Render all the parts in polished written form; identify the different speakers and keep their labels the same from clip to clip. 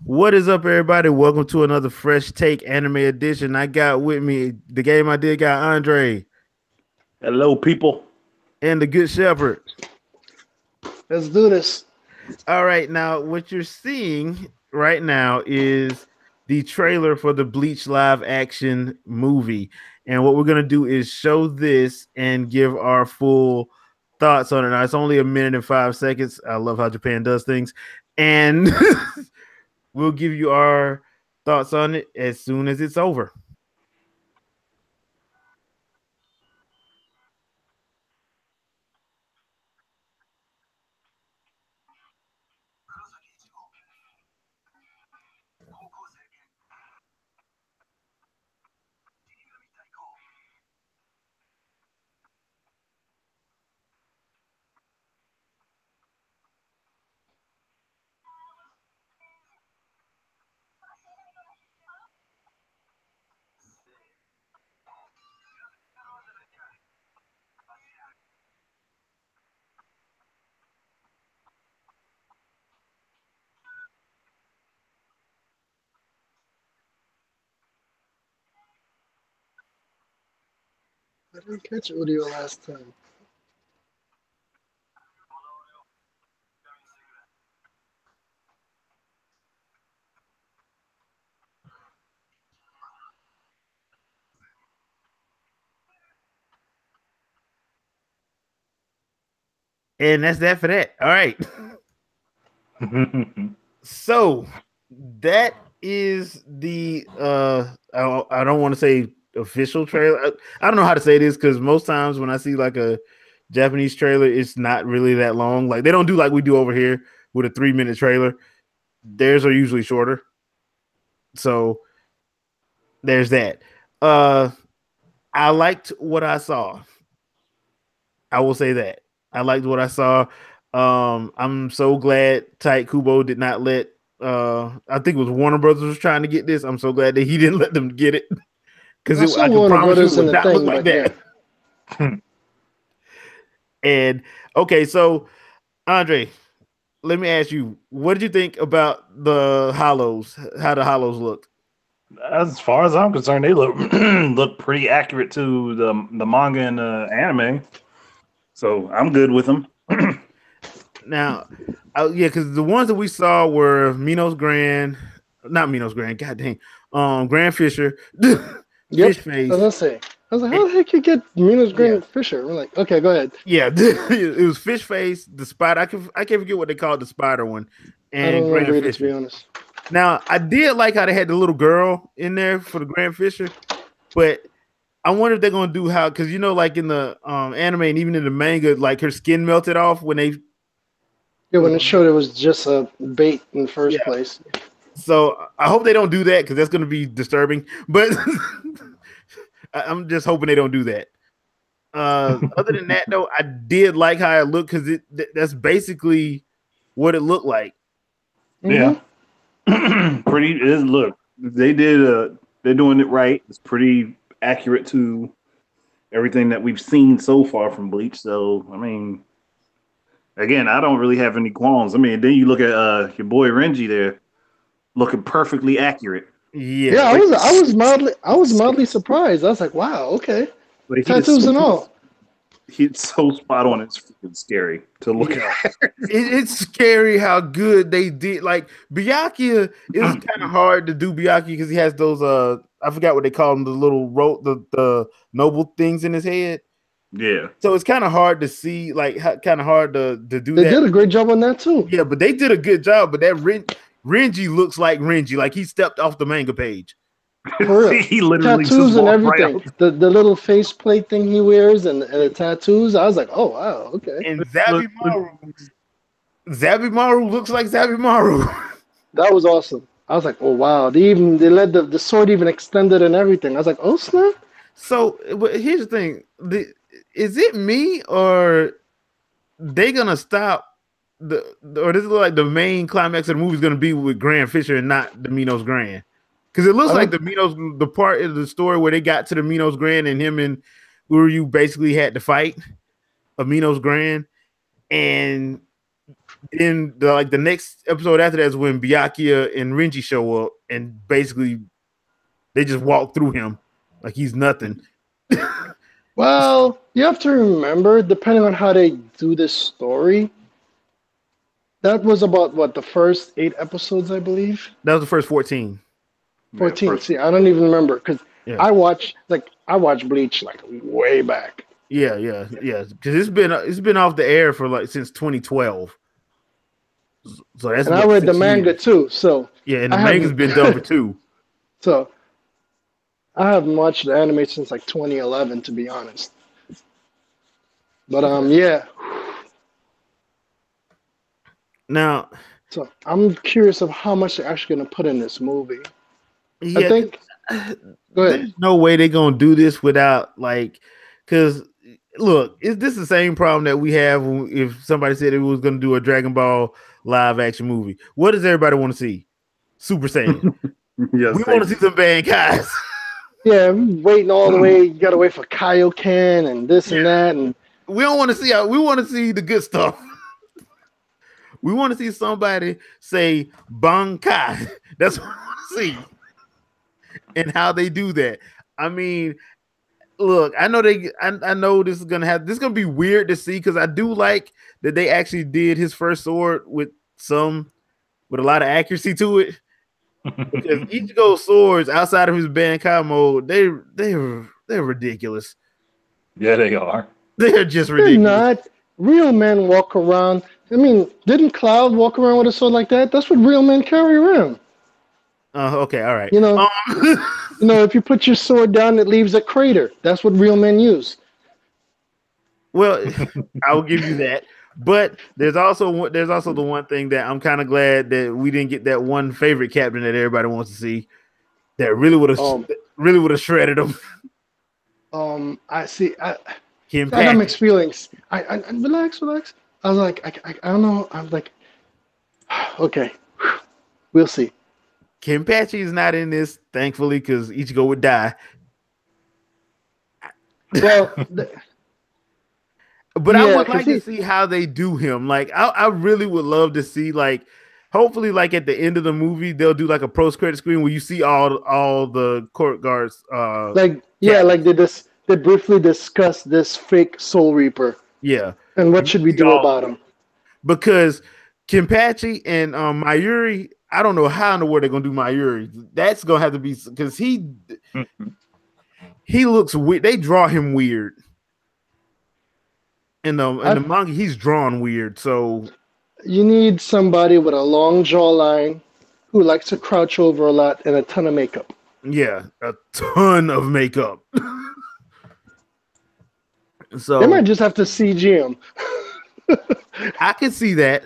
Speaker 1: What is up, everybody? Welcome to another Fresh Take Anime Edition. I got with me the game I did got Andre
Speaker 2: Hello, people.
Speaker 1: and the Good Shepherd.
Speaker 3: Let's do this.
Speaker 1: All right, now what you're seeing right now is the trailer for the Bleach live action movie. And what we're gonna do is show this and give our full thoughts on it. Now it's only a minute and 5 seconds. I love how Japan does things. And we'll give you our thoughts on it as soon as it's over.
Speaker 3: I didn't catch audio last time.
Speaker 1: And that's that for that. All right. So that is the I don't want to say official trailer. I don't know how to say this because most times when I see like a Japanese trailer, it's not really that long. Like they don't do like we do over here with a 3-minute trailer. Theirs are usually shorter. So there's that. Uh I liked what I saw. I will say that. I liked what I saw. I'm so glad Tyke Kubo did not let I think it was Warner Brothers was trying to get this. I'm so glad that he didn't let them get it. Because
Speaker 3: I saw
Speaker 1: I can
Speaker 3: Warner
Speaker 1: promise you it
Speaker 3: Brothers in
Speaker 1: would
Speaker 3: the
Speaker 1: not look
Speaker 3: thing,
Speaker 1: like
Speaker 3: but yeah.
Speaker 1: that. And okay, so Andre, let me ask you, what did you think about the hollows? How the hollows looked?
Speaker 2: As far as I'm concerned, they look look pretty accurate to the manga and anime. So I'm good with them.
Speaker 1: Now, yeah, because the ones that we saw were Minos Grand, not Minos Grand, god dang, Grand Fisher,
Speaker 3: Yep.
Speaker 1: Fish
Speaker 3: I was
Speaker 1: Face.
Speaker 3: gonna say. I was like,
Speaker 1: and-
Speaker 3: how the heck you get Minos
Speaker 1: yeah,
Speaker 3: Grand Fisher? I'm like, okay, go ahead.
Speaker 1: yeah, it was Fish Face, the spider. I can't forget what they called the spider one,
Speaker 3: I
Speaker 1: and
Speaker 3: don't remember
Speaker 1: Grand
Speaker 3: either, to be
Speaker 1: Fisher.
Speaker 3: honest.
Speaker 1: Now, I did like how they had the little girl in there for the Grand Fisher, but I wonder if they're gonna do how because like in the anime and even in the manga, like her skin melted off when they
Speaker 3: Yeah, when
Speaker 1: uh,
Speaker 3: it showed it was just a bait in the first
Speaker 1: yeah.
Speaker 3: place.
Speaker 1: So I hope they don't do that because that's gonna be disturbing. But I'm just hoping they don't do that. Other than that, though, I did like how it looked because that's basically what it looked like.
Speaker 2: Yeah,
Speaker 3: Mm-hmm.
Speaker 2: pretty. It is, look, they're doing it right. It's pretty accurate to everything that we've seen so far from Bleach. So I mean, again, I don't really have any qualms. I mean, then you look at your boy Renji there, looking perfectly accurate.
Speaker 3: Yeah,
Speaker 1: Yeah,
Speaker 3: I
Speaker 2: Like,
Speaker 3: was I was mildly I was mildly surprised. I was like, wow, okay.
Speaker 2: like he is
Speaker 3: Tattoos
Speaker 2: so
Speaker 3: and all.
Speaker 2: he's so spot on. It's freaking scary to look
Speaker 1: yeah.
Speaker 2: at.
Speaker 1: It's scary how good they did. Like Byakuya, it was kind of hard to do Byakuya because he has those I forgot what they call them, the little the noble things in his head.
Speaker 2: Yeah.
Speaker 1: So it's kind of hard to see, like kind of hard to do
Speaker 3: They
Speaker 1: that.
Speaker 3: did a great job on that too.
Speaker 1: Yeah, but they did a good job. But that Renji looks like Renji, like he stepped off the manga page.
Speaker 3: For real.
Speaker 2: He literally just
Speaker 3: Tattoos and
Speaker 2: walked right
Speaker 3: everything.
Speaker 2: out.
Speaker 3: The little face plate thing he wears and the tattoos. I was like, oh wow, okay.
Speaker 1: And
Speaker 2: Look,
Speaker 1: Zabimaru looks like Zabimaru.
Speaker 3: That was awesome. I was like, oh wow. They let the sword even extended and everything. I was like, oh snap.
Speaker 1: So, but here's the thing: is it me or they gonna stop or this is like the main climax of the movie is gonna be with Grand Fisher and not the Minos Grand? Because it looks
Speaker 3: I
Speaker 1: like
Speaker 3: don't
Speaker 1: the part of the story where they got to the Minos Grand and him and Uryu basically had to fight a Minos Grand, and then the next episode after that is when Byakuya and Renji show up, and basically they just walk through him like he's nothing.
Speaker 3: Well, you have to remember, depending on how they do this story, that was about what, the first 8 episodes, I believe.
Speaker 1: That was the first 14.
Speaker 3: 14.
Speaker 2: first,
Speaker 3: See, I don't even remember because
Speaker 1: Yeah.
Speaker 3: I watched Bleach like way back.
Speaker 1: Yeah. Because it's been off the air for like since 2012. So that's
Speaker 3: And I
Speaker 1: what,
Speaker 3: read the
Speaker 1: 6
Speaker 3: manga
Speaker 1: years.
Speaker 3: too, so
Speaker 1: Yeah, and the
Speaker 3: I
Speaker 1: manga's
Speaker 3: haven't-
Speaker 1: been done for 2.
Speaker 3: So I haven't watched the anime since like 2011, to be honest. But yeah.
Speaker 1: Now,
Speaker 3: So I'm curious of how much they're actually going to put in this movie.
Speaker 1: yeah,
Speaker 3: I think. Go ahead.
Speaker 1: there's no way they're gonna do this without because look, is this the same problem that we have if somebody said it was gonna do a Dragon Ball live action movie? What does everybody want to see? Super Saiyan.
Speaker 2: yes,
Speaker 1: We want to see some bad guys.
Speaker 3: Yeah, I'm waiting all the way. You got to wait for Kaioken and this and that, and
Speaker 1: We don't want to see we want to see the good stuff. We want to see somebody say Bankai. That's what we want to see. And how they do that. I mean, look, I know I know this is gonna be weird to see because I do like that they actually did his first sword with a lot of accuracy to it. Because Ichigo's swords outside of his Bankai mode, they're ridiculous.
Speaker 2: Yeah, they are.
Speaker 1: They're just
Speaker 3: they're
Speaker 1: ridiculous.
Speaker 3: not. Real men walk around. I mean, didn't Cloud walk around with a sword like that? That's what real men carry around.
Speaker 1: Okay, all right.
Speaker 3: You know, if you put your sword down, it leaves a crater. That's what real men use.
Speaker 1: Well, I will give you that. But there's also the one thing that I'm kind of glad that we didn't get that one favorite captain that everybody wants to see. That really would have shredded him.
Speaker 3: I see. I
Speaker 1: Kim
Speaker 3: got
Speaker 1: Patch.
Speaker 3: mixed feelings. I relax. I was like, I don't know. I'm like, okay, we'll see.
Speaker 1: Kenpachi is not in this, thankfully, because Ichigo would die.
Speaker 3: Well,
Speaker 1: but I
Speaker 3: yeah,
Speaker 1: would
Speaker 3: 'cause
Speaker 1: like to see how they do him. Like, I really would love to see, like, hopefully, like at the end of the movie, they'll do like a post-credit screen where you see all the court guards.
Speaker 3: like they briefly discussed this fake Soul Reaper.
Speaker 1: Yeah.
Speaker 3: And what should we do about him?
Speaker 1: Because Kenpachi and Mayuri, I don't know how in the world they're gonna do Mayuri. That's gonna have to be because he looks weird. They draw him weird. In the manga, he's drawn weird. So
Speaker 3: you need somebody with a long jawline who likes to crouch over a lot and a ton of makeup.
Speaker 1: Yeah, a ton of makeup. So
Speaker 3: they might just have to CG him.
Speaker 1: I can see that.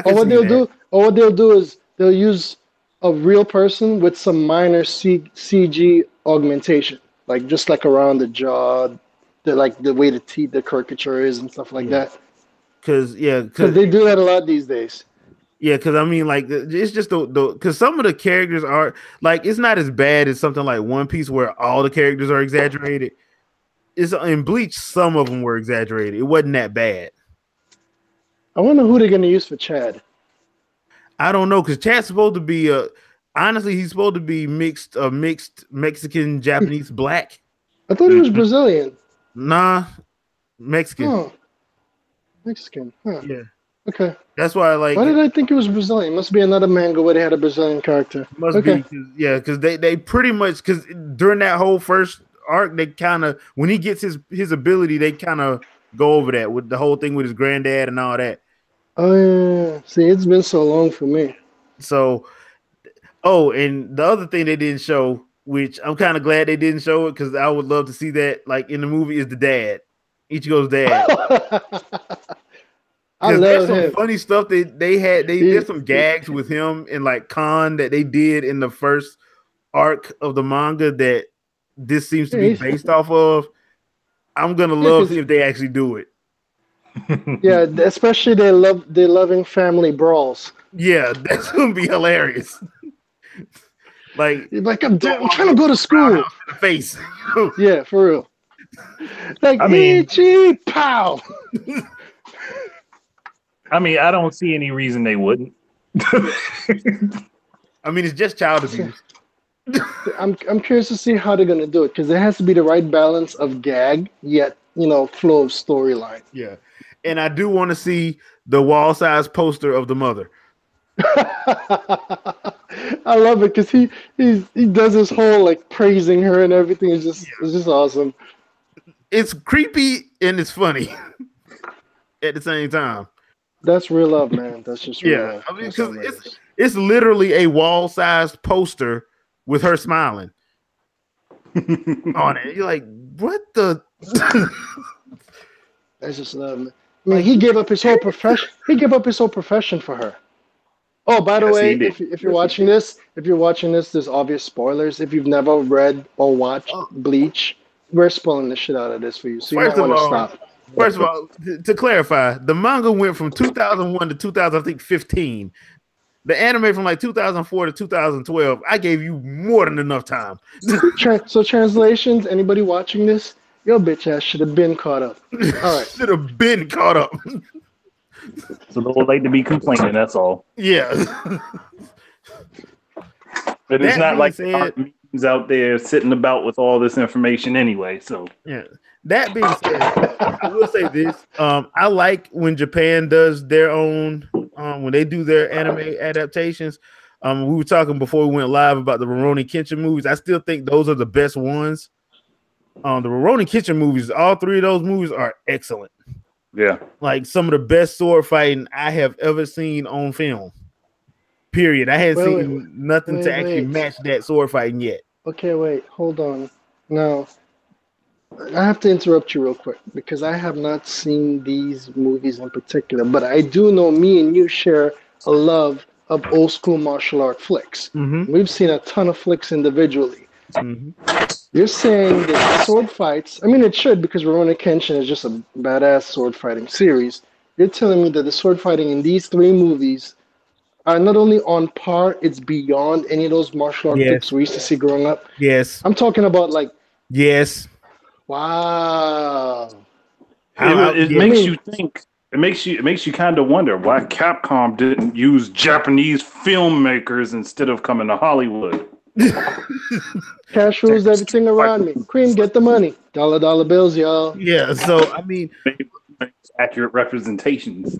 Speaker 3: Or what they'll do is they'll use a real person with some minor CG augmentation, like just like around the jaw, the way the teeth, the caricature is, and stuff like that. Because they do that a lot these days.
Speaker 1: Yeah, because I mean, like, it's just because some of the characters are like, it's not as bad as something like One Piece where all the characters are exaggerated. It's in Bleach, some of them were exaggerated. It wasn't that bad.
Speaker 3: I wonder who they're gonna use for Chad.
Speaker 1: I don't know, because Chad's supposed to be honestly, he's supposed to be mixed Mexican, Japanese, black.
Speaker 3: I thought he was Brazilian.
Speaker 1: Nah, Mexican.
Speaker 3: Oh, Mexican. Huh.
Speaker 1: Yeah.
Speaker 3: Okay.
Speaker 1: That's why
Speaker 3: Why did I think it was Brazilian? Must be another manga where they had a Brazilian character.
Speaker 1: Must be, because they pretty much, because during that whole first arc, they kind of, when he gets his ability, they kind of go over that with the whole thing with his granddad and all that.
Speaker 3: Oh yeah. See, it's been so long for me.
Speaker 1: So, and the other thing they didn't show, which I'm kind of glad they didn't show it because I would love to see that, like in the movie, is the dad, Ichigo's dad.
Speaker 3: I love him.
Speaker 1: Some funny stuff that they had. There's some gags with him and like Khan that they did in the first arc of the manga that this seems to be based off of. I'm gonna love if they actually do it.
Speaker 3: Yeah, especially their loving family brawls.
Speaker 1: Yeah, that's gonna be hilarious. like
Speaker 3: I'm trying to go to school.
Speaker 1: Face.
Speaker 3: Yeah, for real. Like, Ichi, pow.
Speaker 2: I mean, I don't see any reason they wouldn't.
Speaker 1: I mean, it's just child abuse.
Speaker 3: I'm curious to see how they're gonna do it because there has to be the right balance of gag yet flow of storyline.
Speaker 1: Yeah, and I do want to see the wall size poster of the mother.
Speaker 3: I love it because he does this whole like praising her and everything. It's just awesome.
Speaker 1: It's creepy and it's funny at the same time.
Speaker 3: That's real love, man. That's just real love.
Speaker 1: I mean, because it's literally a wall sized poster with her smiling on it. You're like, what the?
Speaker 3: That's just love, man. I mean, he gave up his whole profession. He gave up his whole profession for her. Oh, by the way, if you're watching this, there's obvious spoilers. If you've never read or watched Bleach, we're spoiling the shit out of this for you. So you might want to stop.
Speaker 1: First of all, to clarify, the manga went from 2001 to 2015. The anime from like 2004 to 2012. I gave you more than enough time.
Speaker 3: So translations, anybody watching this, your bitch ass should have been caught up. All right.
Speaker 1: Should have been caught up.
Speaker 2: It's a little late to be complaining, that's all.
Speaker 1: Yeah.
Speaker 2: But it's not like memes out there sitting about with all this information anyway. So
Speaker 1: yeah. That being said, I will say this. I like when Japan does their own when they do their anime adaptations. We were talking before we went live about the Rurouni Kenshin movies. I still think those are the best ones. The Rurouni Kenshin movies, all three of those movies are excellent.
Speaker 2: Yeah.
Speaker 1: Like some of the best sword fighting I have ever seen on film. Period. I hadn't seen nothing to actually match that sword fighting yet.
Speaker 3: Okay, wait, hold on. Now, I have to interrupt you real quick because I have not seen these movies in particular, but I do know me and you share a love of old school martial art flicks.
Speaker 1: Mm-hmm.
Speaker 3: We've seen a ton of flicks individually.
Speaker 1: Mm-hmm.
Speaker 3: You're saying that sword fights, I mean it should because Rurouni Kenshin is just a badass sword fighting series. You're telling me that the sword fighting in these three movies are not only on par, it's beyond any of those martial art flicks we used to see growing up?
Speaker 1: Yes.
Speaker 3: I'm talking about like...
Speaker 1: Yes.
Speaker 3: Wow.
Speaker 2: It makes you think. It makes you kind of wonder why Capcom didn't use Japanese filmmakers instead of coming to Hollywood.
Speaker 3: Cash rules everything around me. Cream, get the money. Dollar bills, y'all.
Speaker 1: Yeah, so I mean,
Speaker 2: accurate representations.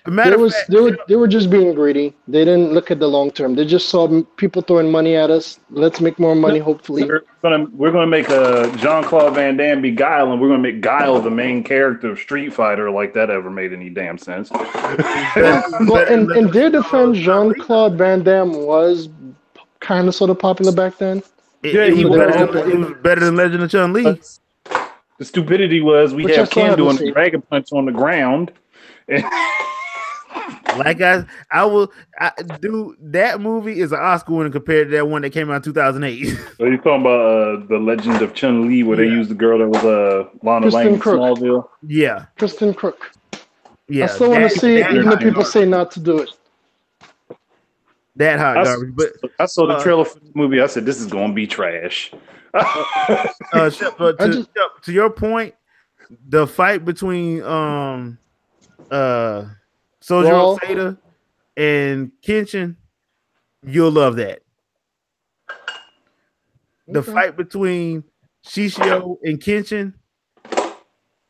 Speaker 3: They were just being greedy. They didn't look at the long term. They just saw people throwing money at us. Let's make more money, hopefully.
Speaker 2: We're gonna make a Jean-Claude Van Damme be Guile, and we're gonna make Guile the main character of Street Fighter. Like that ever made any damn sense?
Speaker 3: Well, in their defense, Jean-Claude Van Damme was kind of sort of popular back then.
Speaker 1: He was better than Legend of Chun-Li.
Speaker 2: The stupidity was we have Ken doing a Dragon Punch on the ground.
Speaker 1: Like I do that movie is an Oscar winner compared to that one that came out in 2008.
Speaker 2: So you're talking about the Legend of Chun-Li where they used the girl that was Lana Lang in Smallville?
Speaker 1: Yeah.
Speaker 3: Kristen Crook.
Speaker 1: Yeah.
Speaker 3: I still want to see it, even though people say not to do it.
Speaker 1: That hot garbage. But
Speaker 2: I saw the trailer for the movie. I said, this is going to be trash.
Speaker 1: To your point, the fight between Sojiro Seda and Kenshin, you'll love that. The fight between Shishio and Kenshin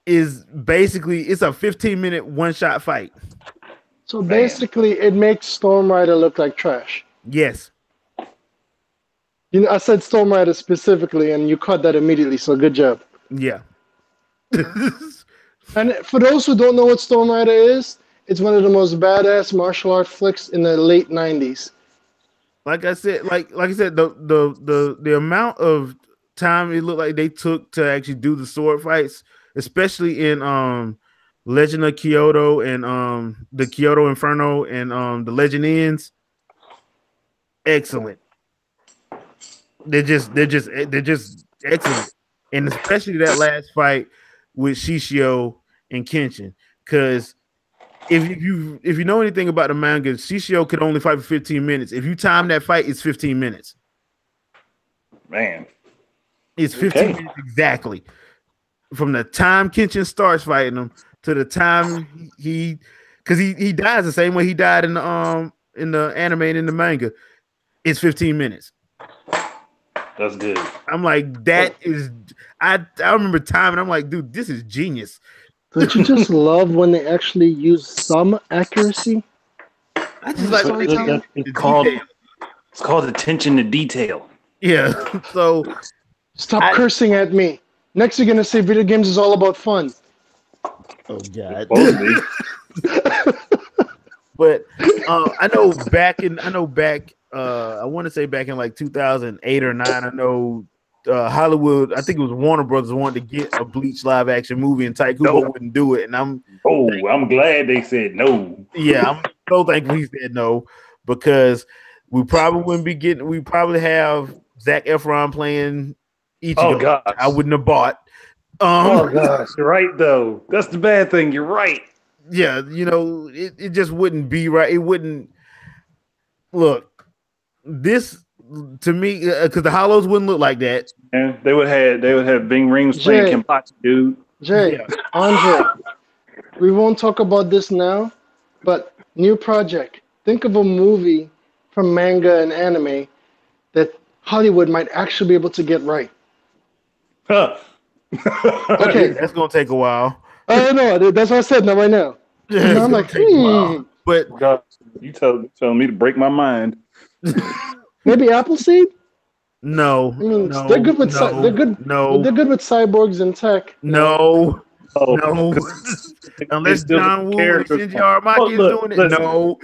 Speaker 1: is basically it's a 15-minute one-shot fight.
Speaker 3: So basically, it makes Storm Rider look like trash.
Speaker 1: Yes.
Speaker 3: You know, I said Storm Rider specifically, and you caught that immediately. So good job.
Speaker 1: Yeah.
Speaker 3: And for those who don't know what Storm Rider is, it's one of the most badass martial art flicks in the late 90s.
Speaker 1: Like I said, the amount of time it looked like they took to actually do the sword fights, especially in Legend of Kyoto and the Kyoto Inferno and the Legend Ends, excellent. They're just excellent, and especially that last fight with Shishio and Kenshin, because if you know anything about the manga, Shishio could only fight for 15 minutes. If you time that fight, it's 15 minutes.
Speaker 2: Man,
Speaker 1: it's 15 minutes exactly from the time Kenshin starts fighting him to the time he because he dies the same way he died in the anime and in the manga. It's 15 minutes.
Speaker 2: That's good.
Speaker 1: I'm like, that is. I remember time, and I'm like, dude, this is genius.
Speaker 3: Don't you just love when they actually use some accuracy?
Speaker 1: I just like
Speaker 2: it's called attention to detail.
Speaker 1: Yeah. So
Speaker 3: stop cursing at me. Next, you're gonna say video games is all about fun.
Speaker 1: Oh God. But I want to say back in like 2008 or 9. I know Hollywood. I think it was Warner Brothers wanted to get a Bleach live action movie, and Taikubo wouldn't do it. And I'm
Speaker 2: glad they said no.
Speaker 1: Yeah, I'm so thankful he said no, because we probably wouldn't be getting. We probably have Zac Efron playing Ichigo.
Speaker 2: Oh God,
Speaker 1: I wouldn't have bought.
Speaker 2: Oh gosh, you're right though. That's the bad thing. You're right.
Speaker 1: Yeah, it just wouldn't be right. It wouldn't look this to me, because the Hollows wouldn't look like that.
Speaker 2: And they would have Bing Rings playing Kenpachi, dude.
Speaker 3: Andre, we won't talk about this now, but new project. Think of a movie from manga and anime that Hollywood might actually be able to get right.
Speaker 2: Huh.
Speaker 3: Okay,
Speaker 1: that's gonna take a while.
Speaker 3: I know. That's what I said. Not right now.
Speaker 1: Yeah, I'm like, but
Speaker 2: God, you telling me to break my mind.
Speaker 3: Maybe Appleseed.
Speaker 1: No,
Speaker 3: I mean, they're good with they're good. No, they're good with cyborgs and tech.
Speaker 1: No, no. Unless John Woo and Shinji Aramaki is doing it. No.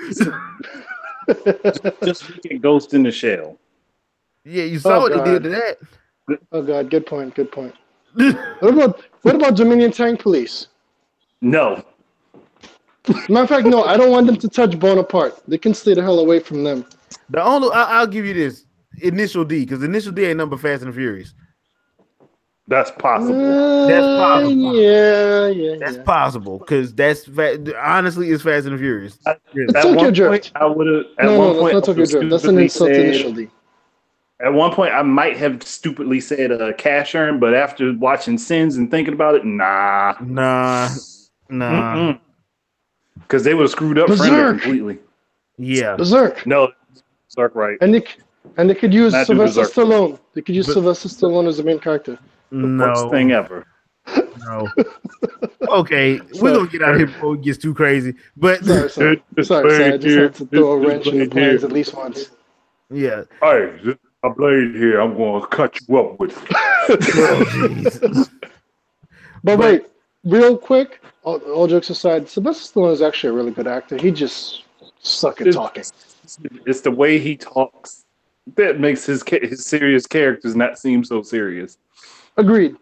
Speaker 2: Just Ghost in the Shell.
Speaker 1: Yeah, you saw what they did to that.
Speaker 3: Oh God, good point. Good point. What about Dominion Tank Police?
Speaker 2: No.
Speaker 3: Matter of fact, no. I don't want them to touch Bonaparte. They can stay the hell away from them.
Speaker 1: I'll give you this. Initial D, because Initial D ain't number Fast and the Furious.
Speaker 2: That's possible.
Speaker 1: That's possible.
Speaker 3: Yeah.
Speaker 1: That's possible, because honestly, it's Fast and the Furious.
Speaker 2: At one point, I would have.
Speaker 3: No, that's not Tokyo Drift. That's an insult to Initial D.
Speaker 2: At one point, I might have stupidly said Cash Earn, but after watching Sins and thinking about it, nah. Because they would have screwed up Friender completely.
Speaker 1: Yeah.
Speaker 3: Berserk.
Speaker 2: No, Berserk, right.
Speaker 3: And they could use Sylvester Stallone. They could use Sylvester Stallone as the main character.
Speaker 2: The worst thing ever.
Speaker 1: No. Okay, we're going to get out of here before it gets too crazy. But
Speaker 3: sorry. I just had to throw a wrench in the plans at least once.
Speaker 1: Yeah.
Speaker 2: Hey, a blade here. I'm going to cut you up with.
Speaker 3: But wait, real quick, all jokes aside, Sylvester Stallone is actually a really good actor. He just sucks at talking.
Speaker 2: It's the way he talks that makes his serious characters not seem so serious.
Speaker 3: Agreed.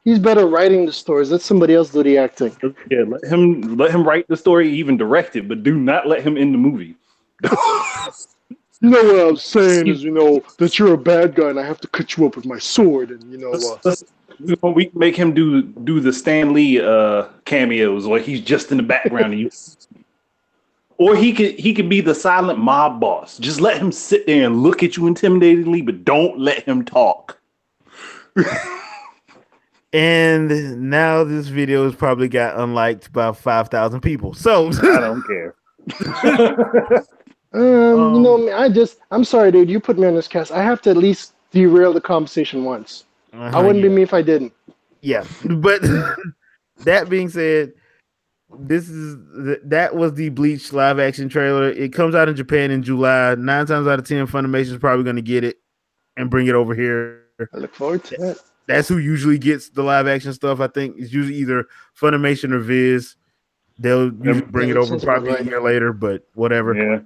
Speaker 3: He's better writing the stories. Let somebody else do the acting.
Speaker 2: Yeah, let him write the story, even direct it, but do not let him in the movie.
Speaker 3: You know what I'm saying is, that you're a bad guy and I have to cut you up with my sword, and
Speaker 2: we make him do the Stan Lee cameos, or he's just in the background, or he could be the silent mob boss. Just let him sit there and look at you intimidatingly, but don't let him talk.
Speaker 1: And now this video has probably got unliked by 5,000 people. So
Speaker 2: I don't care.
Speaker 3: I'm sorry, dude. You put me on this cast. I have to at least derail the conversation once. I wouldn't be me if I didn't.
Speaker 1: Yeah, but that being said, that was the Bleach live action trailer. It comes out in Japan in July. 9 times out of 10, Funimation is probably going to get it and bring it over here.
Speaker 3: I look forward to that.
Speaker 1: That's who usually gets the live action stuff. I think it's usually either Funimation or Viz. They'll usually bring it over probably a year later, but whatever.
Speaker 2: Yeah.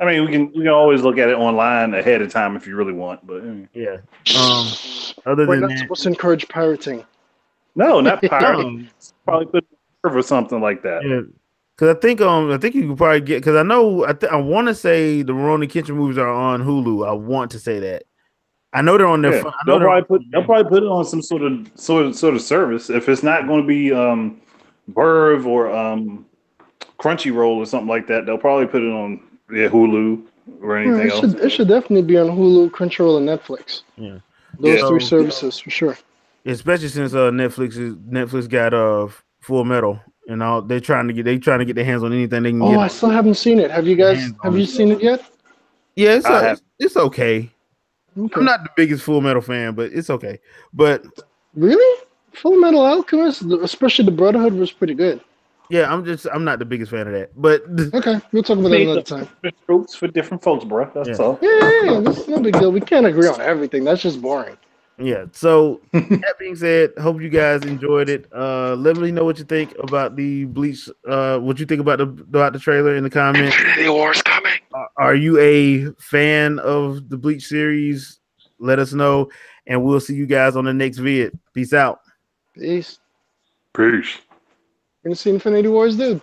Speaker 2: I mean, we can always look at it online ahead of time if you really want, but
Speaker 1: yeah.
Speaker 3: We're not supposed to encourage pirating.
Speaker 2: No, not pirating. Probably put it or something like that.
Speaker 1: Yeah. Because I think you can probably get, because I want to say the Rurouni Kenshin movies are on Hulu. I want to say that. I know they're on their.
Speaker 2: Yeah. They'll probably put it on some sort of service. If it's not going to be Verve or Crunchyroll or something like that, they'll probably put it on Hulu or anything else.
Speaker 3: It should definitely be on Hulu, Crunchyroll, and Netflix.
Speaker 1: Yeah,
Speaker 3: those three services for sure.
Speaker 1: Especially since Netflix got Full Metal and all. They're trying to get their hands on anything they can
Speaker 3: Oh,
Speaker 1: get.
Speaker 3: I still haven't seen it. Have you guys? Have you seen it yet?
Speaker 1: Yeah,
Speaker 2: I have.
Speaker 1: it's okay.
Speaker 3: Okay.
Speaker 1: I'm not the biggest Full Metal fan, but it's okay. But
Speaker 3: Really, Full Metal Alchemist, especially the Brotherhood, was pretty good.
Speaker 1: yeah, I'm not the biggest fan of that. But
Speaker 3: Okay, we'll talk about that another time.
Speaker 2: Different strokes for different folks, bro. That's all.
Speaker 3: Yeah, that's no big deal. We can't agree on everything. That's just boring.
Speaker 1: yeah, so that being said, hope you guys enjoyed it. Let me know what you think about the Bleach. What you think about the trailer in the comments.
Speaker 3: Infinity War's coming.
Speaker 1: Are you a fan of the Bleach series? Let us know, and we'll see you guys on the next vid. Peace out.
Speaker 3: Peace.
Speaker 2: Peace.
Speaker 3: We're gonna see Infinity Wars, dude.